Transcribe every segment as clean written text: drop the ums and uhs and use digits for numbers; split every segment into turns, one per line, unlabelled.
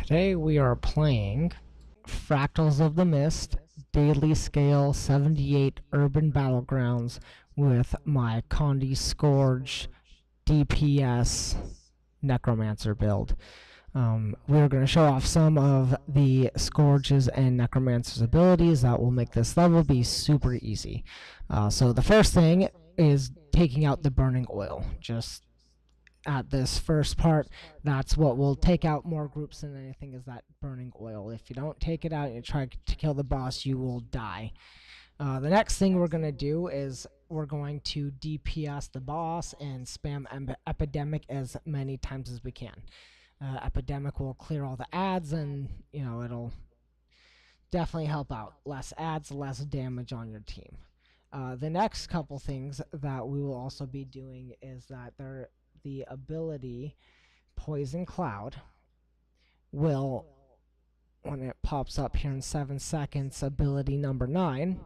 Today we are playing Fractals of the Mist, Daily Scale 78 Urban Battlegrounds with my Condi Scourge DPS Necromancer build. We're going to show off some of the Scourge's and Necromancer's abilities that will make this level be super easy. So the first thing is taking out the burning oil. Just at this first part, that's what will take out more groups than anything, is that burning oil. If you don't take it out and you try to kill the boss, you will die. The next thing we're going to do is we're going to DPS the boss and spam Epidemic as many times as we can. Epidemic will clear all the ads, and it'll definitely help out. Less ads, less damage on your team. The next couple things that we will also be doing is that the ability Poison Cloud will, when it pops up here in 7 seconds, ability number 9,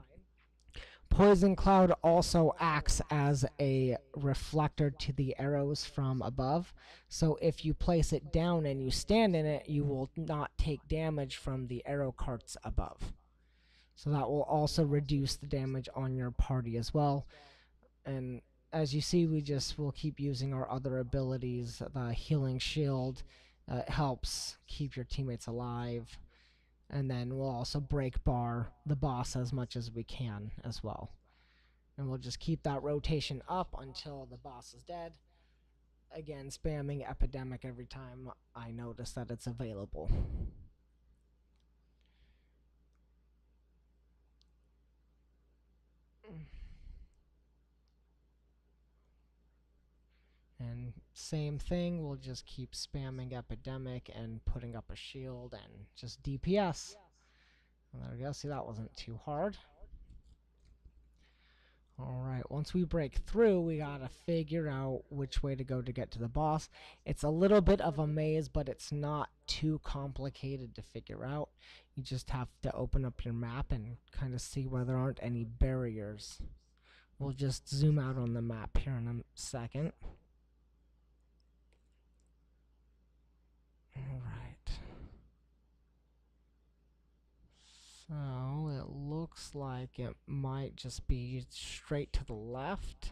Poison Cloud also acts as a reflector to the arrows from above. So if you place it down and you stand in it, you will not take damage from the arrow carts above. So that will also reduce the damage on your party as well. And as you see, we'll keep using our other abilities. The healing shield helps keep your teammates alive. And then we'll also break bar the boss as much as we can as well. And we'll just keep that rotation up until the boss is dead. Again, spamming Epidemic every time I notice that it's available. And same thing, we'll just keep spamming Epidemic and putting up a shield and just DPS. And there we go, see, that wasn't too hard. Alright, once we break through, we gotta figure out which way to go to get to the boss. It's a little bit of a maze, but it's not too complicated to figure out. You just have to open up your map and kind of see where there aren't any barriers. We'll just zoom out on the map here in a second. Alright. So it looks like it might just be straight to the left,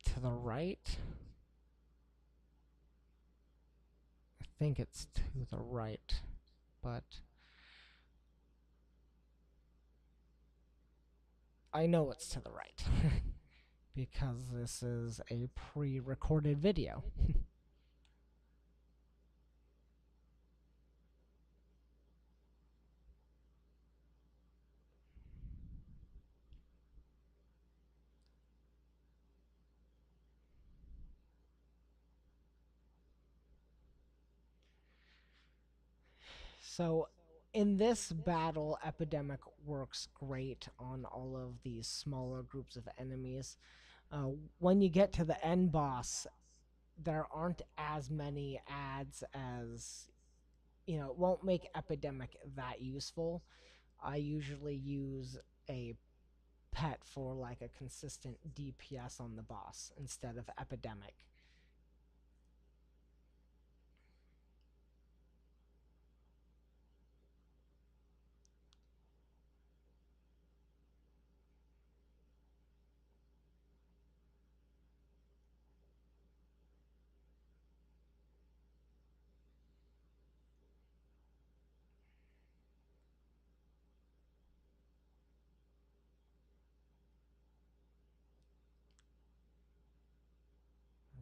to the right. I think it's to the right, but I know it's to the right because this is a pre-recorded video. So in this battle, Epidemic works great on all of these smaller groups of enemies. When you get to the end boss, there aren't as many ads as, it won't make Epidemic that useful. I usually use a pet for like a consistent DPS on the boss instead of Epidemic.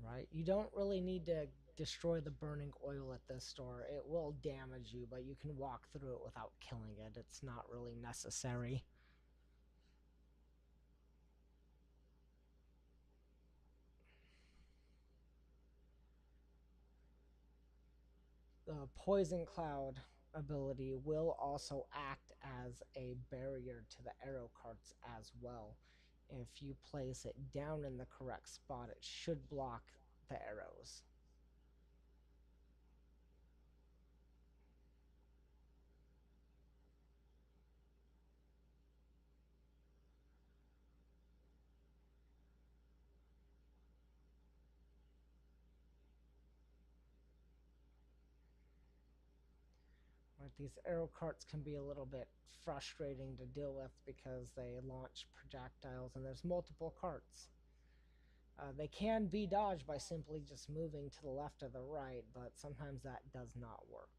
Right? You don't really need to destroy the burning oil at this store. It will damage you, but you can walk through it without killing it. It's not really necessary. The Poison Cloud ability will also act as a barrier to the arrow carts as well. If you place it down in the correct spot, it should block the arrows. These arrow carts can be a little bit frustrating to deal with because they launch projectiles and there's multiple carts. They can be dodged by simply just moving to the left or the right, but sometimes that does not work.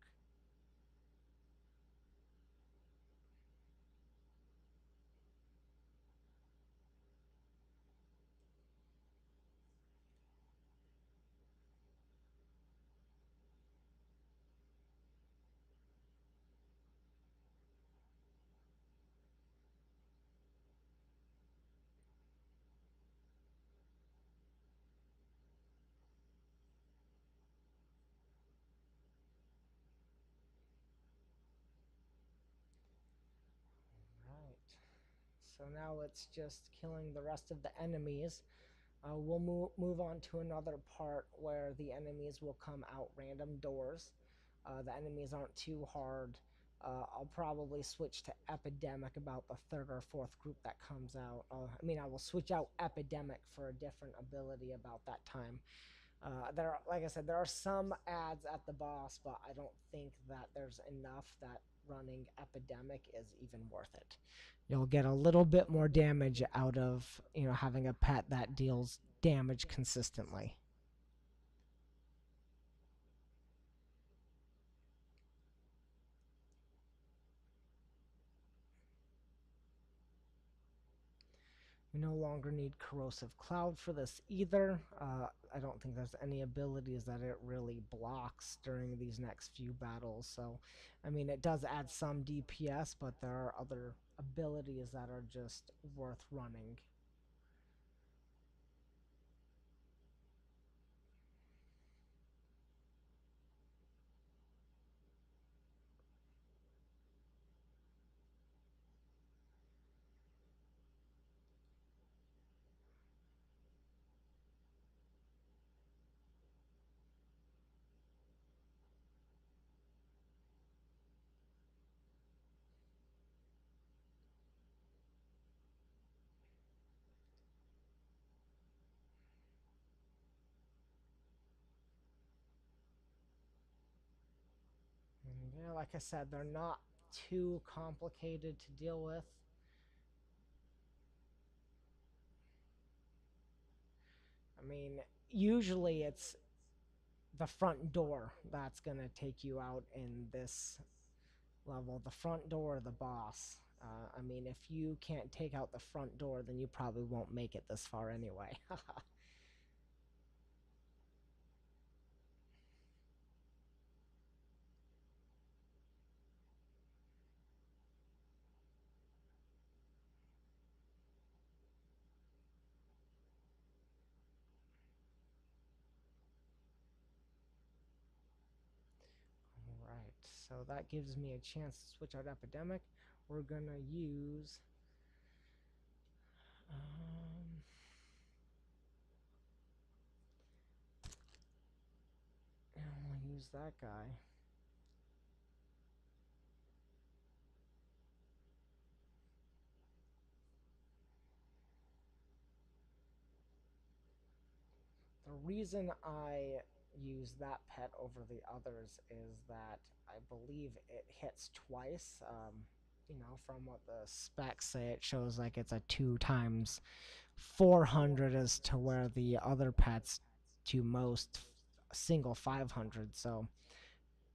Right. So now it's just killing the rest of the enemies. We'll move on to another part where the enemies will come out random doors. The enemies aren't too hard. I'll probably switch to Epidemic about the third or fourth group that comes out. I will switch out Epidemic for a different ability about that time. Like I said, there are some ads at the boss, but I don't think that there's enough that running Epidemic is even worth it. You'll get a little bit more damage out of, having a pet that deals damage consistently. We no longer need Corrosive Cloud for this either. I don't think there's any abilities that it really blocks during these next few battles. So, it does add some DPS, but there are other abilities that are just worth running. And yeah, like I said, they're not too complicated to deal with. Usually it's the front door that's going to take you out in this level. The front door, the boss. If you can't take out the front door, then you probably won't make it this far anyway. Alright, so that gives me a chance to switch out Epidemic. We're gonna use... we'll use that guy. The reason I use that pet over the others is that I believe it hits twice. From what the specs say, it shows like it's a 2 times 400 as to where the other pets to most single 500. So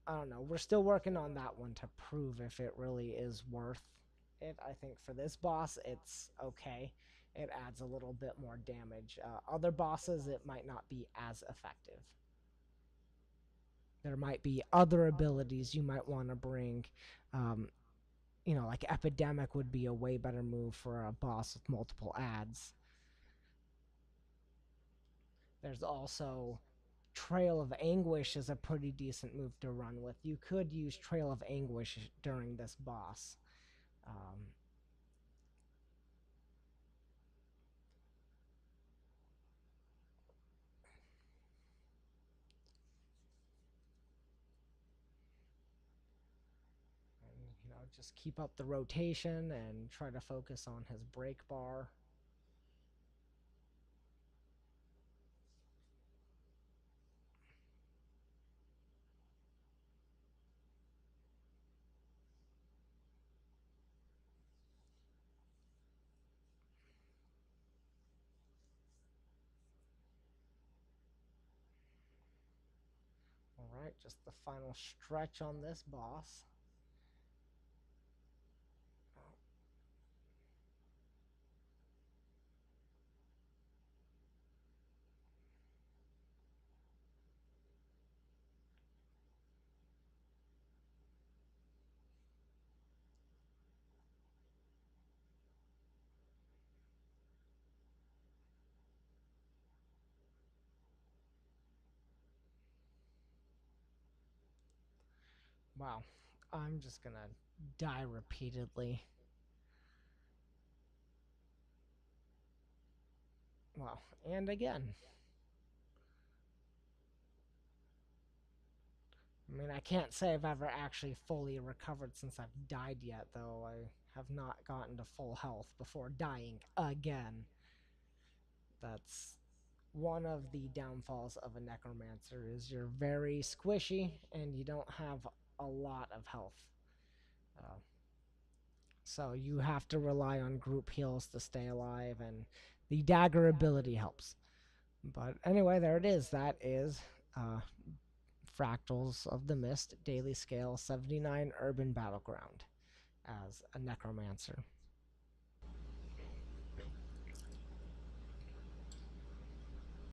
I don't know. We're still working on that one to prove if it really is worth it. I think for this boss, it's okay. It adds a little bit more damage. Other bosses, it might not be as effective. There might be other abilities you might want to bring. Like Epidemic would be a way better move for a boss with multiple ads. There's also Trail of Anguish is a pretty decent move to run with. You could use Trail of Anguish during this boss. Just keep up the rotation and try to focus on his break bar. Alright, just the final stretch on this boss. Wow, I'm just gonna die repeatedly. Well, and again. I mean, I can't say I've ever actually fully recovered since I've died yet, though. I have not gotten to full health before dying again. That's one of the downfalls of a necromancer, is you're very squishy and you don't have a lot of health. So you have to rely on group heals to stay alive, and the dagger ability helps. But anyway, there it is. That is Fractals of the Mist, daily scale 79 urban battleground as a necromancer.